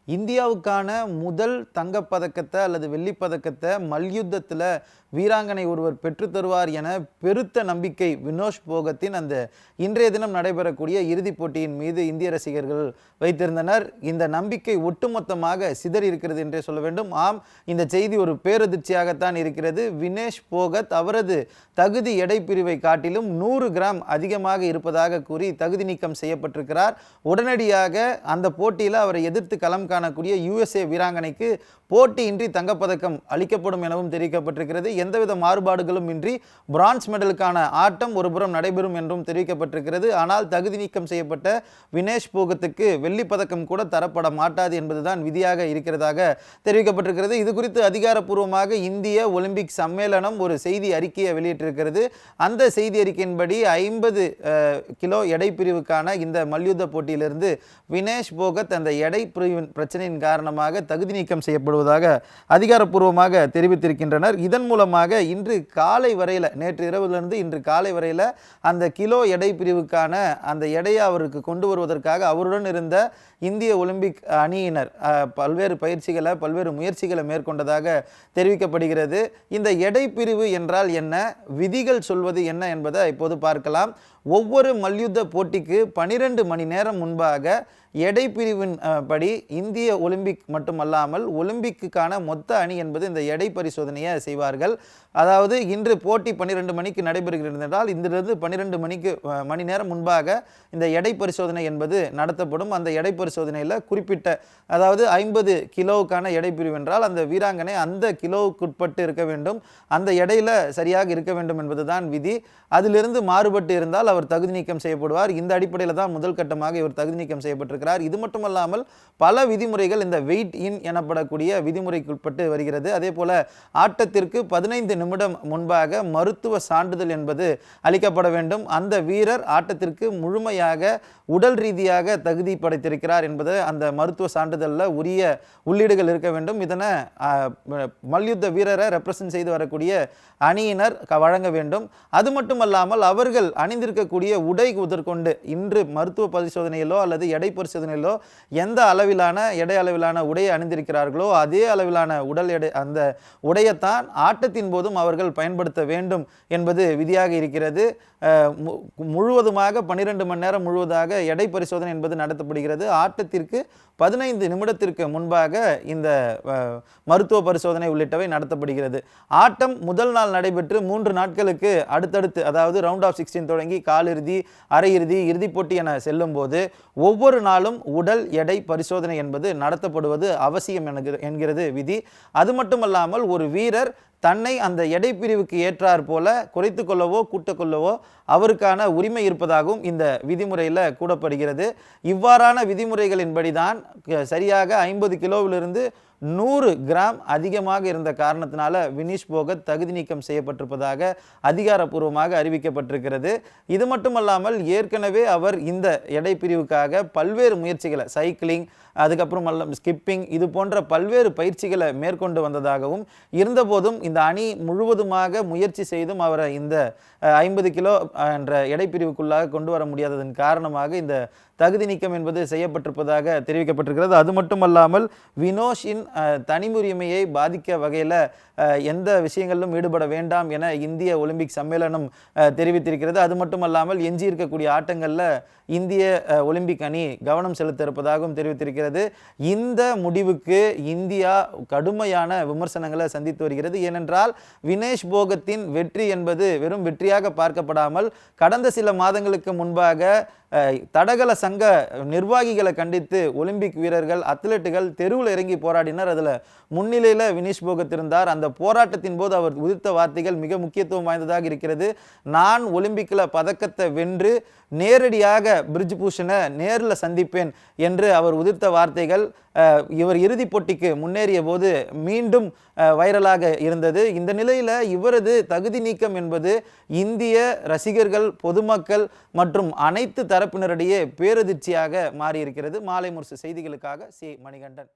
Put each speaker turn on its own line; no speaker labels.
இந்தியாவுக்கான முதல் தங்கப்பதக்கத்தை அல்லது வெள்ளிப்பதக்கத்தை மல்யுத்தத்தில் வீராங்கனை ஒருவர் பெற்று தருவார் என பெருத்த நம்பிக்கை வினோஷ் போகத்தின் அந்த இன்றைய தினம் நடைபெறக்கூடிய இறுதிப் போட்டியின் மீது இந்திய ரசிகர்கள் வைத்திருந்தனர். இந்த நம்பிக்கை ஒட்டுமொத்தமாக சிதறி இருக்கிறது என்றே சொல்ல வேண்டும். ஆம், இந்த செய்தி ஒரு பேரதிர்ச்சியாகத்தான் இருக்கிறது. வினேஷ் போகத் அவரது தகுதி எடை பிரிவை காட்டிலும் 100 கிராம் அதிகமாக இருப்பதாக கூறி தகுதி நீக்கம் செய்யப்பட்டிருக்கிறார். உடனடியாக அந்த போட்டியில் அவரை எதிர்த்து களம் காணக்கூடிய USA வீராங்கனைக்கு போட்டியின்றி தங்கப்பதக்கம் அளிக்கப்படும் எனவும் தெரிவிக்கப்பட்டிருக்கிறது. எந்தவித மாறுபாடுகளும் இன்றி பிரான்ஸ் மெடலுக்கான ஆட்டம் ஒருபுறம் நடைபெறும் என்றும் தெரிவிக்கப்பட்டிருக்கிறது. ஆனால் தகுதி நீக்கம் செய்யப்பட்ட வினேஷ் போகத்துக்கு வெள்ளிப்பதக்கம் கூட தரப்பட மாட்டாது என்பதுதான் விதியாக இருக்கிறதாக தெரிவிக்கப்பட்டிருக்கிறது. இது குறித்து அதிகாரப்பூர்வமாக இந்திய ஒலிம்பிக் சம்மேளனம் ஒரு செய்தி அறிக்கையை வெளியிட்டிருக்கிறது. அந்த செய்தி அறிக்கையின்படி 50 கிலோ எடை பிரிவுக்கான இந்த மல்யுத்த போட்டியிலிருந்து வினேஷ் போகத் அந்த எடை பிரிவின் பிரச்சனையின் காரணமாக தகுதி நீக்கம் செய்யப்படுவதாக அதிகாரப்பூர்வமாக தெரிவித்திருக்கின்றனர். இதன் மூலமாக இன்று காலை வரையில், நேற்று இரவிலிருந்து இன்று காலை வரையில் அந்த கிலோ எடை பிரிவுக்கான அந்த எடையை அவருக்கு கொண்டு வருவதற்காக அவருடன் இருந்த இந்திய ஒலிம்பிக் அணியினர் பல்வேறு பயிற்சிகளை பல்வேறு முயற்சிகளை மேற்கொண்டதாக தெரிவிக்கப்படுகிறது. இந்த எடை பிரிவு என்றால் என்ன, விதிகள் சொல்வது என்ன என்பதை இப்போது பார்க்கலாம். ஒவ்வொரு மல்யுத்த போட்டிக்கு 12 மணி நேரம் முன்பாக எடை பிரிவின் படி இந்திய ஒலிம்பிக் மட்டுமல்லாமல் ஒலிம்பிக்குக்கான மொத்த அணி என்பது இந்த எடை பரிசோதனையை செய்வார்கள். அதாவது இன்று போட்டி 12 மணிக்கு நடைபெறுகிறது என்றால் இன்றிலிருந்து 12 மணி நேரம் முன்பாக இந்த எடை பரிசோதனை என்பது நடத்தப்படும். அந்த எடை பரிசோதனையில் குறிப்பிட்ட, அதாவது 50 கிலோவுக்கான எடை பிரிவு என்றால் அந்த வீராங்கனை அந்த கிலோவுக்குட்பட்டு இருக்க வேண்டும், அந்த எடையில் சரியாக இருக்க வேண்டும் என்பதுதான் விதி. அதிலிருந்து மாறுபட்டு இருந்தால் அவர் தகுதி நீக்கம் செய்யப்படுவார். இந்த அடிப்படையில் தான் முதல் கட்டமாக இவர் தகுதி நீக்கம் செய்யப்பட்டிருக்கிறார். இது மட்டுமல்லாமல் பல விதிமுறைகள் இந்த வெயிட் இன் எனப்படக்கூடிய விதிமுறைக்குட்பட்டு வருகிறது. அதே போல ஆட்டத்திற்கு 15 நிமிடம் முன்பாக மருத்துவ சான்றிதழ் என்பது அளிக்கப்பட வேண்டும். அந்த வீரர் ஆட்டத்திற்கு முழுமையாக உடல் ரீதியாக தகுதி படைத்திருக்கிறார் என்பது அந்த மருத்துவ சான்றிதழில் உரிய உள்ளீடுகள் இருக்க வேண்டும். இதனை மல்யுத்த வீரரை ரெப்ரசன்ட் செய்து வரக்கூடிய அணியினர் வழங்க வேண்டும். அது மட்டுமல்லாமல் அவர்கள் அணிந்திருக்கக்கூடிய உடை முதற்கொண்டு இன்று மருத்துவ பரிசோதனையிலோ அல்லது எடை பரிசோதனையிலோ எந்த அளவிலான எடை அளவிலான உடையை அணிந்திருக்கிறார்களோ அதே அளவிலான உடல் எடை அந்த உடையத்தான் ஆட்டத்தின் போதும் அவர்கள் பயன்படுத்த வேண்டும் என்பது விதியாக இருக்கிறது. முழுவதுமாக 12 மணி நேரம் முழுவதாக எடை பரிசோதனை என்பது நடத்தப்படுகிறது. ஆட்டத்திற்கு 15 நிமிடத்திற்கு முன்பாக இந்த மருத்துவ பரிசோதனை உள்ளிட்டவை நடத்தப்படுகிறது. ஆட்டம் முதல் நாள் நடைபெற்று 3 நாட்களுக்கு அடுத்தடுத்து, அதாவது ரவுண்ட் ஆஃப் 16 தொடங்கி காலிறுதி, அரையிறுதி, இறுதிப் போட்டி என செல்லும் போது ஒவ்வொரு நாளும் உடல் எடை பரிசோதனை என்பது நடத்தப்படுவது அவசியம் என்கிறது விதி. அது மட்டுமல்லாமல் ஒரு வீரர் தன்னை அந்த எடை பிரிவுக்கு ஏற்றார் போல குறைத்து கொள்ளவோ கூட்டக்கொள்ளவோ அவருக்கான உரிமை இருப்பதாகவும் இந்த விதிமுறையில் கூறப்படுகிறது. இவ்வாறான விதிமுறைகளின்படிதான் சரியாக 50 கிலோவிலிருந்து 100 கிராம் அதிகமாக இருந்த காரணத்தினால வினேஷ் போகத் தகுதி நீக்கம் செய்யப்பட்டிருப்பதாக அதிகாரப்பூர்வமாக அறிவிக்கப்பட்டிருக்கிறது. இது மட்டுமல்லாமல் ஏற்கனவே அவர் இந்த எடை பிரிவுக்காக பல்வேறு முயற்சிகளை, சைக்கிளிங், அதுக்கப்புறம் ஸ்கிப்பிங், இது போன்ற பல்வேறு பயிற்சிகளை மேற்கொண்டு வந்ததாகவும், இருந்தபோதும் இந்த அணி முழுவதுமாக முயற்சி செய்தும் அவரை இந்த 50 கிலோ என்ற எடை பிரிவுக்குள்ளாக கொண்டு வர முடியாததன் காரணமாக இந்த தகுதி நீக்கம் என்பது செய்யப்பட்டிருப்பதாக தெரிவிக்கப்பட்டிருக்கிறது. அது மட்டுமல்லாமல் வினோஷின் தனியுரிமையை பாதிக்க வகையில் எந்த விஷயங்களிலும் ஈடுபட வேண்டாம் என இந்திய ஒலிம்பிக் சம்மேளனம் தெரிவித்திருக்கிறது. அது மட்டுமல்லாமல் எஞ்சி இருக்கக்கூடிய ஆட்டங்களில் இந்திய ஒலிம்பிக் அணி கவனம் செலுத்த இருப்பதாகவும் தெரிவித்திருக்கிறது. இந்த முடிவுக்கு இந்தியா கடுமையான விமர்சனங்களை சந்தித்து வருகிறது. ஏனென்றால் வினேஷ் போகத்தின் வெற்றி என்பது வெறும் வெற்றியாக பார்க்கப்படாமல் கடந்த சில மாதங்களுக்கு முன்பாக தடகள சங்க நிர்வாகிகளை கண்டித்து ஒலிம்பிக் வீரர்கள், அத்லெட்டுகள் தெருவில் இறங்கி போராடினர். அதில் முன்னிலையில் வினேஷ் போகத் இருந்தார். அந்த போராட்டத்தின் போது அவர் உதிர்த்த வார்த்தைகள் மிக முக்கியத்துவம் வாய்ந்ததாக இருக்கிறது. நான் ஒலிம்பிக்கில் பதக்கத்தை வென்று நேரடியாக பிரிட்ஜ் பூஷனை நேரில் சந்திப்பேன் என்று அவர் உதிர்த்த வார்த்தைகள் இவர் இறுதிப் போட்டிக்கு முன்னேறிய போது மீண்டும் வைரலாக இருந்தது. இந்த நிலையில் இவரது தகுதி நீக்கம் என்பது இந்திய ரசிகர்கள், பொதுமக்கள் மற்றும் அனைத்து தரப்பினரிடையே பேரதிர்ச்சியாக மாறியிருக்கிறது. மாலை முரசு செய்திகளுக்காக சி. மணிகண்டன்.